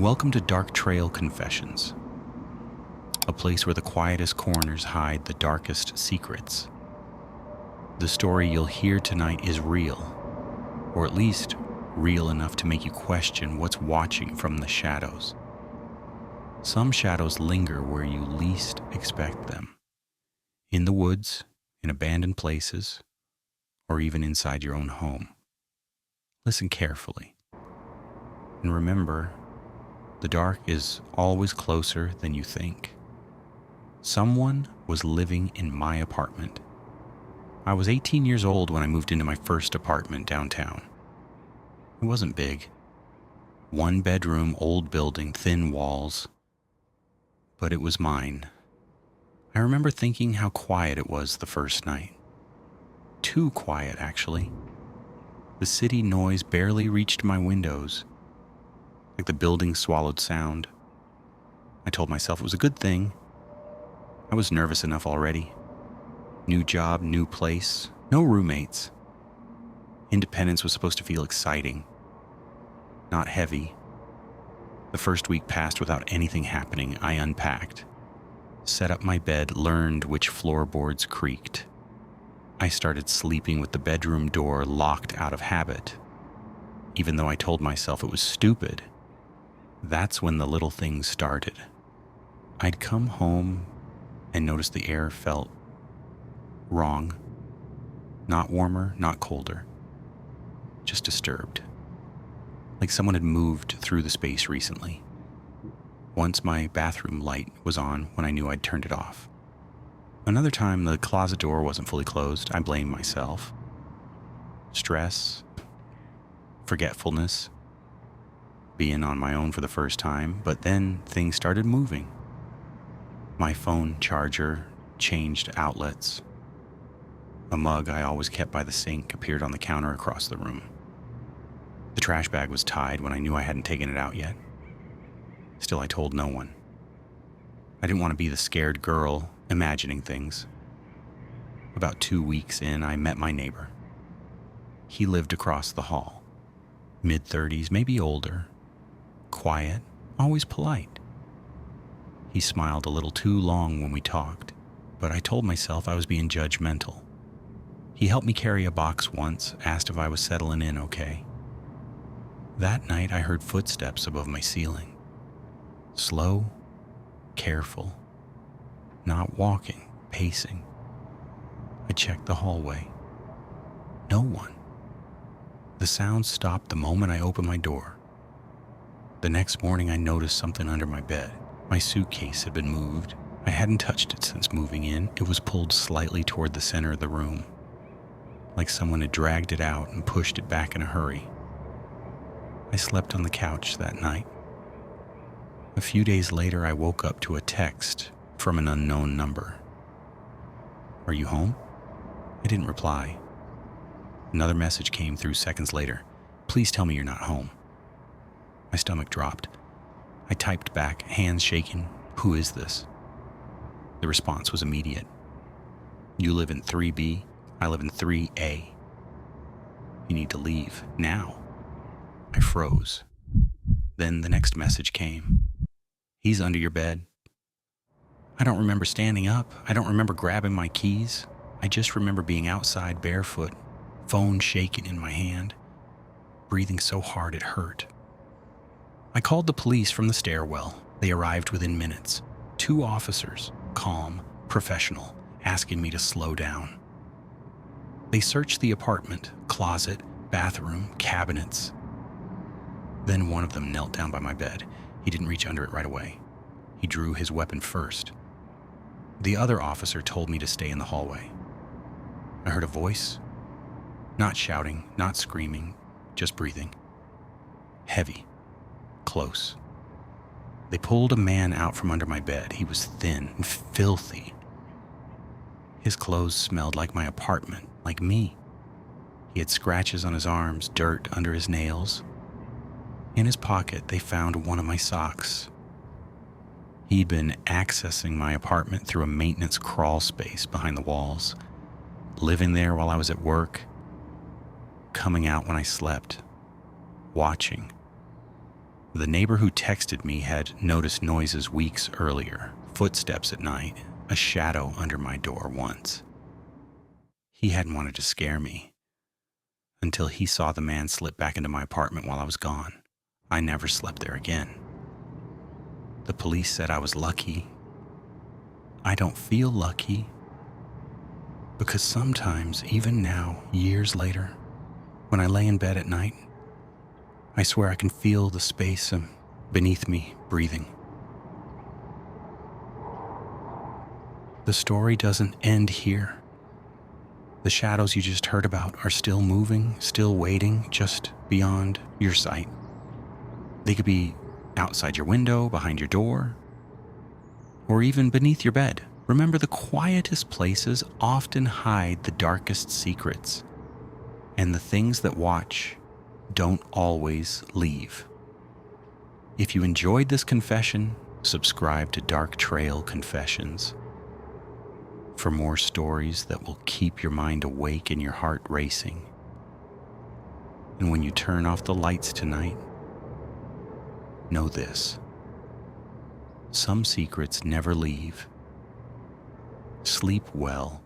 Welcome to Dark Trail Confessions, a place where the quietest corners hide the darkest secrets. The story you'll hear tonight is real, or at least real enough to make you question what's watching from the shadows. Some shadows linger where you least expect them, in the woods, in abandoned places, or even inside your own home. Listen carefully, and remember, the dark is always closer than you think. Someone was living in my apartment. I was 18 years old when I moved into my first apartment downtown. It wasn't big. 1 bedroom, old building, thin walls. But it was mine. I remember thinking how quiet it was the first night. Too quiet, actually. The city noise barely reached my windows, like the building swallowed sound. I told myself it was a good thing. I was nervous enough already. New job, new place, no roommates. Independence was supposed to feel exciting, not heavy. The first week passed without anything happening. I unpacked, set up my bed, learned which floorboards creaked. I started sleeping with the bedroom door locked out of habit, even though I told myself it was stupid. That's when the little things started. I'd come home and notice the air felt wrong. Not warmer, not colder. Just disturbed. Like someone had moved through the space recently. Once my bathroom light was on when I knew I'd turned it off. Another time the closet door wasn't fully closed. I blamed myself. Stress, forgetfulness, being on my own for the first time, but then things started moving. My phone charger changed outlets. A mug I always kept by the sink appeared on the counter across the room. The trash bag was tied when I knew I hadn't taken it out yet. Still, I told no one. I didn't want to be the scared girl imagining things. About 2 weeks in, I met my neighbor. He lived across the hall. Mid-30s, maybe older. Quiet, always polite. He smiled a little too long when we talked, but I told myself I was being judgmental. He helped me carry a box once, asked if I was settling in okay. That night I heard footsteps above my ceiling. Slow, careful, not walking, pacing. I checked the hallway. No one. The sound stopped the moment I opened my door. The next morning I noticed something under my bed. My suitcase had been moved. I hadn't touched it since moving in. It was pulled slightly toward the center of the room, like someone had dragged it out and pushed it back in a hurry. I slept on the couch that night. A few days later, I woke up to a text from an unknown number. "Are you home?" I didn't reply. Another message came through seconds later. "Please tell me you're not home." My stomach dropped. I typed back, hands shaking, "Who is this?" The response was immediate. "You live in 3B, I live in 3A. You need to leave, now." I froze. Then the next message came. "He's under your bed." I don't remember standing up. I don't remember grabbing my keys. I just remember being outside barefoot, phone shaking in my hand, breathing so hard it hurt. I called the police from the stairwell. They arrived within minutes. 2 officers, calm, professional, asking me to slow down. They searched the apartment, closet, bathroom, cabinets. Then one of them knelt down by my bed. He didn't reach under it right away. He drew his weapon first. The other officer told me to stay in the hallway. I heard a voice. Not shouting, not screaming, just breathing. Heavy. Close. They pulled a man out from under my bed. He was thin and filthy. His clothes smelled like my apartment, like me. He had scratches on his arms, dirt under his nails. In his pocket, they found one of my socks. He'd been accessing my apartment through a maintenance crawl space behind the walls, living there while I was at work, coming out when I slept, watching. The neighbor who texted me had noticed noises weeks earlier, footsteps at night, a shadow under my door once. He hadn't wanted to scare me until he saw the man slip back into my apartment while I was gone. I never slept there again. The police said I was lucky. I don't feel lucky because sometimes, even now, years later, when I lay in bed at night, I swear I can feel the space beneath me breathing. The story doesn't end here. The shadows you just heard about are still moving, still waiting, just beyond your sight. They could be outside your window, behind your door, or even beneath your bed. Remember, the quietest places often hide the darkest secrets, and the things that watch don't always leave. If you enjoyed this confession, subscribe to Dark Trail Confessions for more stories that will keep your mind awake and your heart racing. And when you turn off the lights tonight, know this: some secrets never leave. Sleep well